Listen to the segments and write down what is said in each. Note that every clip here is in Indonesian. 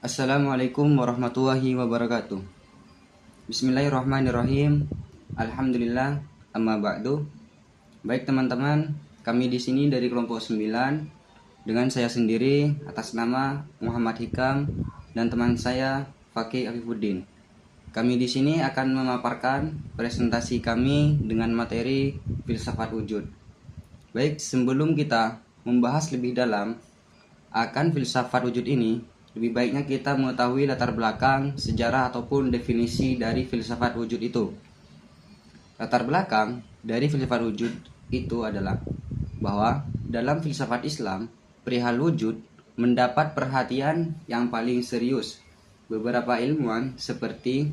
Assalamualaikum warahmatullahi wabarakatuh. Bismillahirrahmanirrahim. Alhamdulillah, amma ba'du. Baik teman-teman, kami di sini dari kelompok 9 dengan saya sendiri atas nama Muhammad Hikam dan teman saya Fakih Afifuddin. Kami di sini akan memaparkan presentasi kami dengan materi filsafat wujud. Baik, sebelum kita membahas lebih dalam akan filsafat wujud ini, lebih baiknya kita mengetahui latar belakang, sejarah ataupun definisi dari filsafat wujud itu. Latar belakang dari filsafat wujud itu adalah bahwa dalam filsafat Islam, perihal wujud mendapat perhatian yang paling serius. Beberapa ilmuwan seperti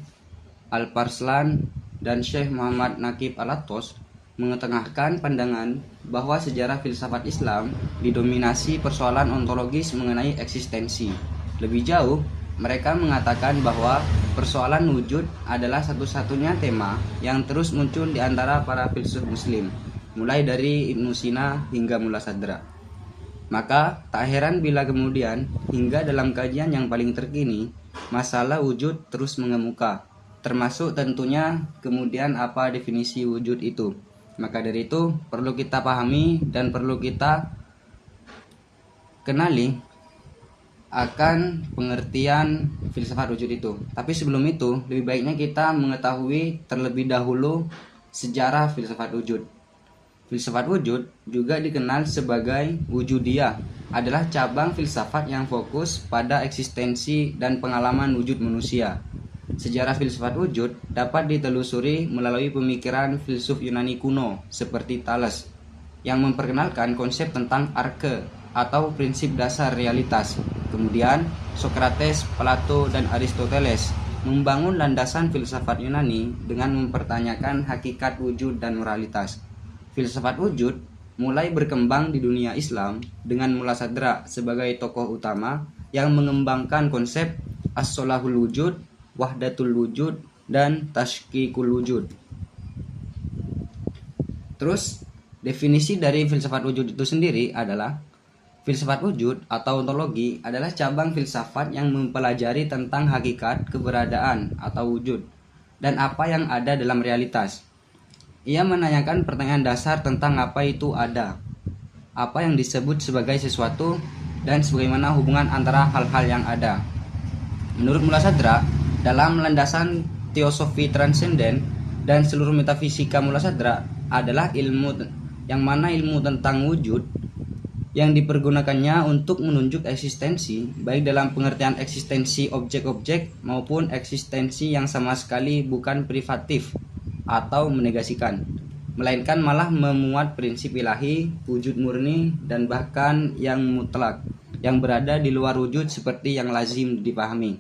Al-Farslan dan Syekh Muhammad Naqib Al-Attos mengetengahkan pandangan bahwa sejarah filsafat Islam didominasi persoalan ontologis mengenai eksistensi. Lebih jauh, mereka mengatakan bahwa persoalan wujud adalah satu-satunya tema yang terus muncul di antara para filsuf muslim, mulai dari Ibnu Sina hingga Mullah Sadra. Maka tak heran bila kemudian hingga dalam kajian yang paling terkini, masalah wujud terus mengemuka, termasuk tentunya kemudian apa definisi wujud itu. Maka dari itu perlu kita pahami dan perlu kita kenali akan pengertian filsafat wujud itu. Tapi sebelum itu, lebih baiknya kita mengetahui terlebih dahulu sejarah filsafat wujud. Filsafat wujud juga dikenal sebagai wujudiyah, adalah cabang filsafat yang fokus pada eksistensi dan pengalaman wujud manusia. Sejarah filsafat wujud dapat ditelusuri melalui pemikiran filsuf Yunani kuno seperti Thales yang memperkenalkan konsep tentang arke atau prinsip dasar realitas. Kemudian Socrates, Plato, dan Aristoteles membangun landasan filsafat Yunani dengan mempertanyakan hakikat wujud dan moralitas. Filsafat wujud mulai berkembang di dunia Islam dengan Mullah Sadra sebagai tokoh utama yang mengembangkan konsep as-solahul wujud, wahdatul wujud, dan tashkikul wujud. Terus, definisi dari filsafat wujud itu sendiri adalah filsafat wujud atau ontologi adalah cabang filsafat yang mempelajari tentang hakikat keberadaan atau wujud dan apa yang ada dalam realitas. Ia menanyakan pertanyaan dasar tentang apa itu ada, apa yang disebut sebagai sesuatu, dan sebagaimana hubungan antara hal-hal yang ada. Menurut Mullah Sadra, dalam landasan teosofi transenden dan seluruh metafisika Mullah Sadra adalah ilmu yang mana ilmu tentang wujud yang dipergunakannya untuk menunjuk eksistensi, baik dalam pengertian eksistensi objek-objek maupun eksistensi yang sama sekali bukan privatif atau menegasikan, melainkan malah memuat prinsip ilahi, wujud murni, dan bahkan yang mutlak, yang berada di luar wujud seperti yang lazim dipahami.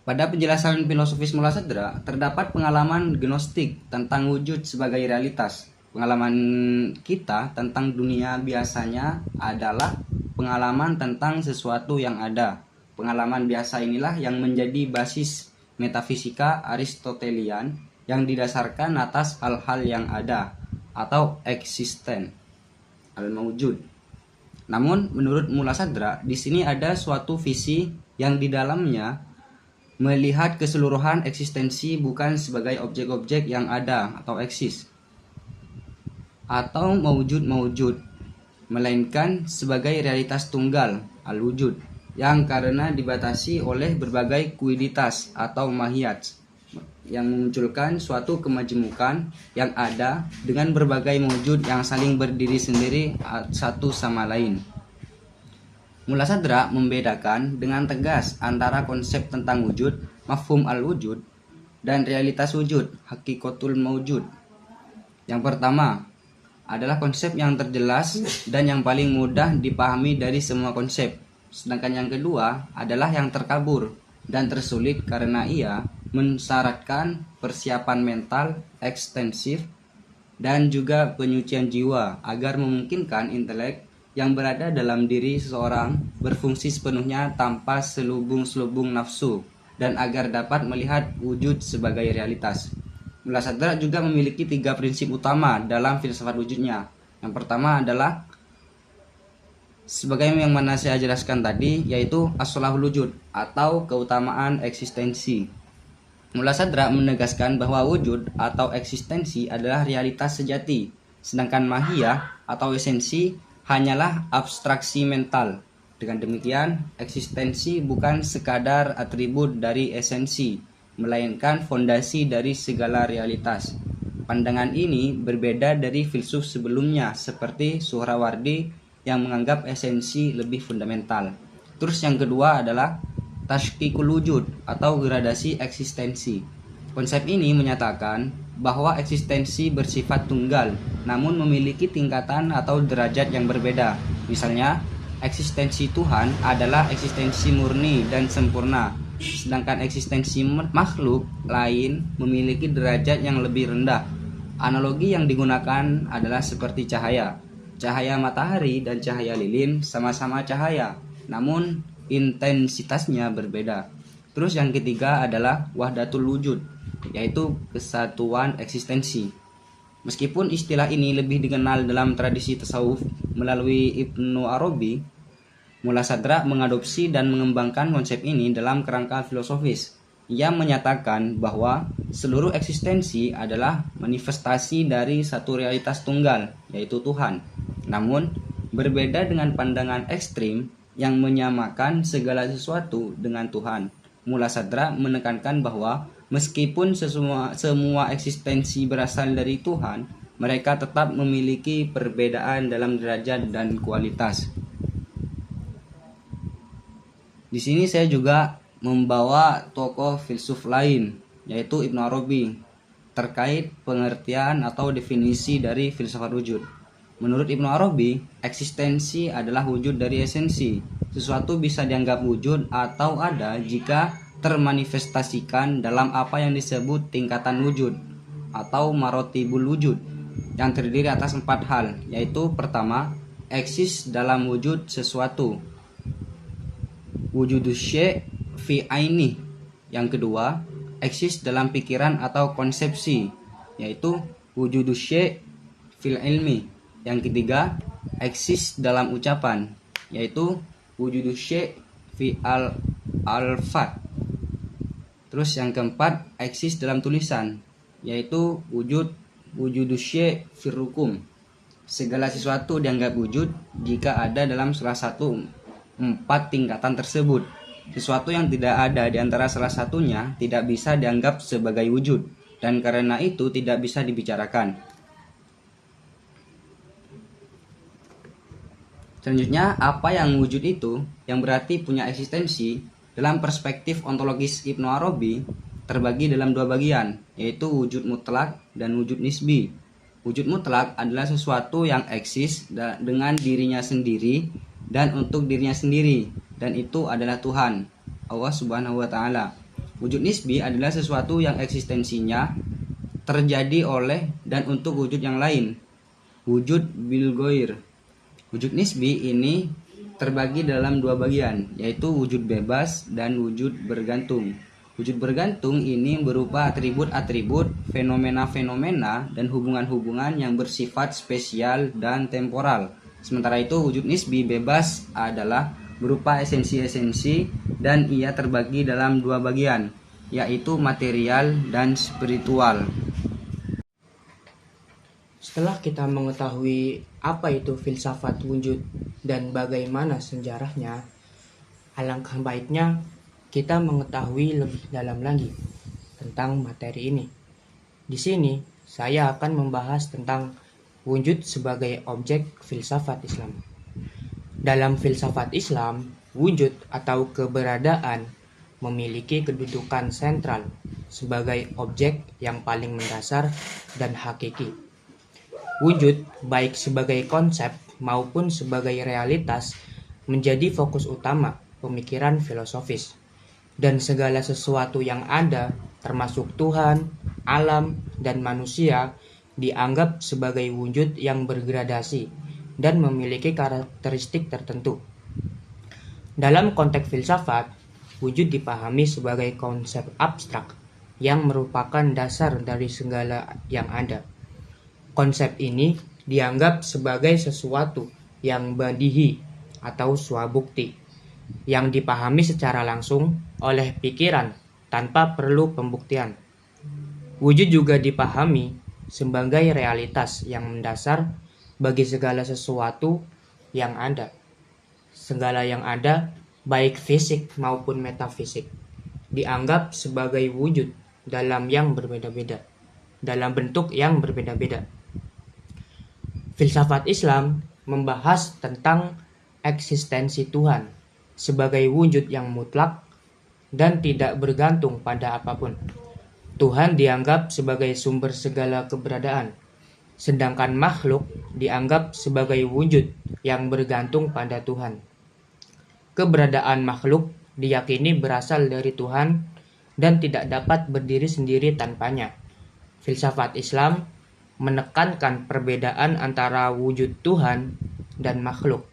Pada penjelasan filosofis Mullah Sadra, terdapat pengalaman gnostik tentang wujud sebagai realitas. Pengalaman kita tentang dunia biasanya adalah pengalaman tentang sesuatu yang ada. Pengalaman biasa inilah yang menjadi basis metafisika Aristotelian yang didasarkan atas hal-hal yang ada atau eksisten, al-mawjud. Namun menurut Mullah Sadra, di sini ada suatu visi yang di dalamnya melihat keseluruhan eksistensi bukan sebagai objek-objek yang ada atau eksis atau mawjud, melainkan sebagai realitas tunggal, al-wujud, yang karena dibatasi oleh berbagai kuiditas atau mahiyat yang memunculkan suatu kemajemukan yang ada dengan berbagai mawjud yang saling berdiri sendiri satu sama lain. Mullah Sadra membedakan dengan tegas antara konsep tentang wujud, mafhum al-wujud, dan realitas wujud, hakikatul mawjud. Yang pertama adalah konsep yang terjelas dan yang paling mudah dipahami dari semua konsep. Sedangkan yang kedua adalah yang terkabur dan tersulit karena ia mensyaratkan persiapan mental ekstensif dan juga penyucian jiwa agar memungkinkan intelek yang berada dalam diri seseorang berfungsi sepenuhnya tanpa selubung-selubung nafsu dan agar dapat melihat wujud sebagai realitas. Mullah Sadra juga memiliki 3 prinsip utama dalam filsafat wujudnya. Yang pertama adalah Sebagai yang mana saya jelaskan tadi, yaitu as-sholahul wujud atau keutamaan eksistensi. Mullah Sadra menegaskan bahwa wujud atau eksistensi adalah realitas sejati, sedangkan mahiyah atau esensi hanyalah abstraksi mental. Dengan demikian, eksistensi bukan sekadar atribut dari esensi, melainkan fondasi dari segala realitas. Pandangan ini berbeda dari filsuf sebelumnya seperti Suhrawardi yang menganggap esensi lebih fundamental. Terus yang kedua adalah tashkikul wujud atau gradasi eksistensi. Konsep ini menyatakan bahwa eksistensi bersifat tunggal, namun memiliki tingkatan atau derajat yang berbeda. Misalnya, eksistensi Tuhan adalah eksistensi murni dan sempurna, sedangkan eksistensi makhluk lain memiliki derajat yang lebih rendah. Analogi yang digunakan adalah seperti cahaya. Cahaya matahari dan cahaya lilin sama-sama cahaya, namun intensitasnya berbeda. Terus yang ketiga adalah wahdatul wujud, yaitu kesatuan eksistensi. Meskipun istilah ini lebih dikenal dalam tradisi tasawuf melalui Ibnu Arabi, Mullah Sadra mengadopsi dan mengembangkan konsep ini dalam kerangka filosofis. Ia menyatakan bahwa seluruh eksistensi adalah manifestasi dari satu realitas tunggal, yaitu Tuhan. Namun, berbeda dengan pandangan ekstrim yang menyamakan segala sesuatu dengan Tuhan. Mullah Sadra menekankan bahwa meskipun semua eksistensi berasal dari Tuhan, mereka tetap memiliki perbedaan dalam derajat dan kualitas. Di sini saya juga membawa tokoh filsuf lain, yaitu Ibnu Arabi, terkait pengertian atau definisi dari filsafat wujud. Menurut Ibnu Arabi, eksistensi adalah wujud dari esensi. Sesuatu bisa dianggap wujud atau ada jika termanifestasikan dalam apa yang disebut tingkatan wujud atau marotibul wujud, yang terdiri atas 4 hal, yaitu pertama, eksis dalam wujud sesuatu, wujudus syai' fi aini. Yang kedua, eksis dalam pikiran atau konsepsi, yaitu wujudus syai' fil ilmi. Yang ketiga, eksis dalam ucapan, yaitu wujudus syai' fi al-alfat. Terus yang keempat, eksis dalam tulisan, yaitu wujudus syai' fil rukum. Segala sesuatu dianggap wujud jika ada dalam salah satu 4 tingkatan tersebut. Sesuatu yang tidak ada di antara salah satunya tidak bisa dianggap sebagai wujud, dan karena itu tidak bisa dibicarakan. Selanjutnya, apa yang wujud itu, yang berarti punya eksistensi, dalam perspektif ontologis Ibnu Arabi, terbagi dalam 2 bagian, yaitu wujud mutlak dan wujud nisbi. Wujud mutlak adalah sesuatu yang eksis dengan dirinya sendiri dan untuk dirinya sendiri, dan itu adalah Tuhan, Allah Subhanahu wa Ta'ala. Wujud nisbi adalah sesuatu yang eksistensinya terjadi oleh dan untuk wujud yang lain, wujud bil ghair. Wujud nisbi ini terbagi dalam 2 bagian, yaitu wujud bebas dan wujud bergantung. Wujud bergantung ini berupa atribut-atribut, fenomena-fenomena, dan hubungan-hubungan yang bersifat spesial dan temporal. Sementara itu, wujud nisbi bebas adalah berupa esensi-esensi dan ia terbagi dalam 2 bagian, yaitu material dan spiritual. Setelah kita mengetahui apa itu filsafat wujud dan bagaimana sejarahnya, alangkah baiknya kita mengetahui lebih dalam lagi tentang materi ini. Di sini saya akan membahas tentang wujud sebagai objek filsafat Islam. Dalam filsafat Islam, wujud atau keberadaan memiliki kedudukan sentral sebagai objek yang paling mendasar dan hakiki. Wujud, baik sebagai konsep maupun sebagai realitas, menjadi fokus utama pemikiran filosofis. Dan segala sesuatu yang ada, termasuk Tuhan, alam, dan manusia, dianggap sebagai wujud yang bergradasi dan memiliki karakteristik tertentu. Dalam konteks filsafat, wujud dipahami sebagai konsep abstrak yang merupakan dasar dari segala yang ada. Konsep ini dianggap sebagai sesuatu yang badihi atau swabukti yang dipahami secara langsung oleh pikiran tanpa perlu pembuktian. Wujud juga dipahami sebagai realitas yang mendasar bagi segala sesuatu yang ada. Segala yang ada, baik fisik maupun metafisik, dianggap sebagai wujud dalam bentuk yang berbeda-beda. Filsafat Islam membahas tentang eksistensi Tuhan sebagai wujud yang mutlak dan tidak bergantung pada apapun. Tuhan dianggap sebagai sumber segala keberadaan, sedangkan makhluk dianggap sebagai wujud yang bergantung pada Tuhan. Keberadaan makhluk diyakini berasal dari Tuhan dan tidak dapat berdiri sendiri tanpanya. Filsafat Islam menekankan perbedaan antara wujud Tuhan dan makhluk.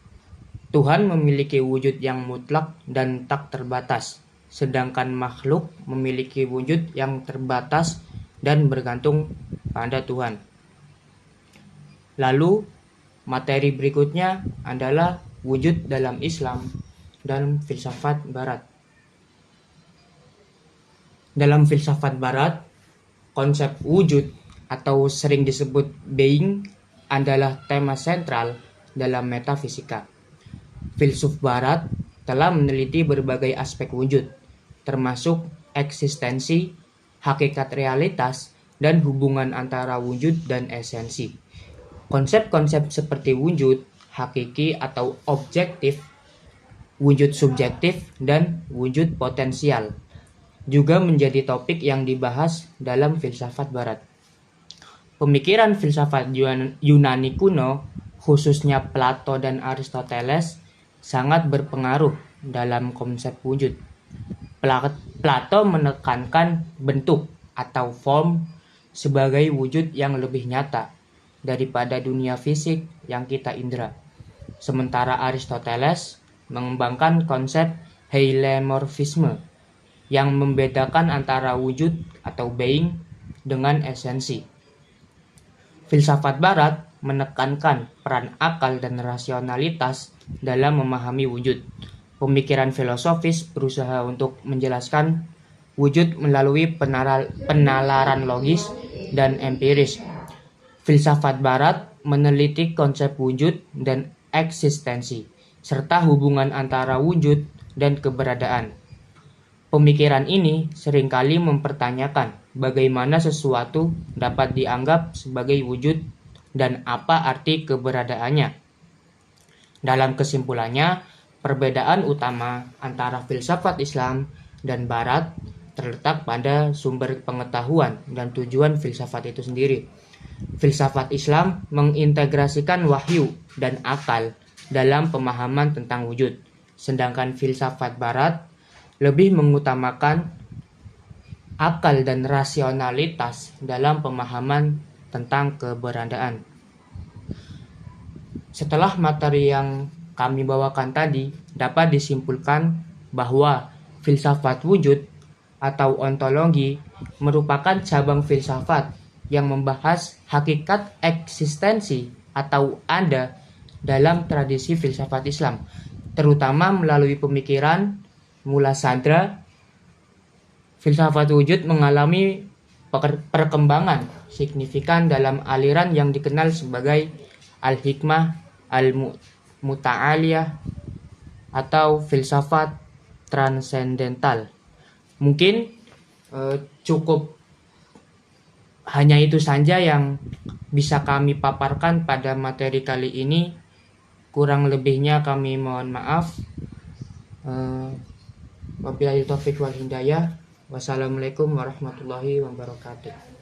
Tuhan memiliki wujud yang mutlak dan tak terbatas, sedangkan makhluk memiliki wujud yang terbatas dan bergantung pada Tuhan. Lalu, materi berikutnya adalah wujud dalam Islam dan filsafat Barat. Dalam filsafat Barat, konsep wujud atau sering disebut being adalah tema sentral dalam metafisika. Filsuf Barat telah meneliti berbagai aspek wujud, termasuk eksistensi, hakikat realitas, dan hubungan antara wujud dan esensi. Konsep-konsep seperti wujud, hakiki atau objektif, wujud subjektif, dan wujud potensial juga menjadi topik yang dibahas dalam filsafat Barat. Pemikiran filsafat Yunani kuno, khususnya Plato dan Aristoteles, sangat berpengaruh dalam konsep wujud. Plato menekankan bentuk atau form sebagai wujud yang lebih nyata daripada dunia fisik yang kita indera. Sementara Aristoteles mengembangkan konsep heilemorfisme yang membedakan antara wujud atau being dengan esensi. Filsafat Barat menekankan peran akal dan rasionalitas dalam memahami wujud. Pemikiran filosofis berusaha untuk menjelaskan wujud melalui penalaran logis dan empiris. Filsafat Barat meneliti konsep wujud dan eksistensi, serta hubungan antara wujud dan keberadaan. Pemikiran ini seringkali mempertanyakan bagaimana sesuatu dapat dianggap sebagai wujud dan apa arti keberadaannya. Dalam kesimpulannya, perbedaan utama antara filsafat Islam dan Barat terletak pada sumber pengetahuan dan tujuan filsafat itu sendiri. Filsafat Islam mengintegrasikan wahyu dan akal dalam pemahaman tentang wujud, sedangkan filsafat Barat lebih mengutamakan akal dan rasionalitas dalam pemahaman tentang keberadaan. Setelah materi yang kami bawakan tadi, dapat disimpulkan bahwa filsafat wujud atau ontologi merupakan cabang filsafat yang membahas hakikat eksistensi atau ada dalam tradisi filsafat Islam, terutama melalui pemikiran Mulassadra. Filsafat wujud mengalami perkembangan signifikan dalam aliran yang dikenal sebagai al-hikmah al-muta'aliyah atau filsafat transendental. Mungkin cukup hanya itu saja yang bisa kami paparkan pada materi kali ini. Kurang lebihnya kami mohon maaf. Wabillahi taufiq wal hidayah. Wassalamualaikum warahmatullahi wabarakatuh.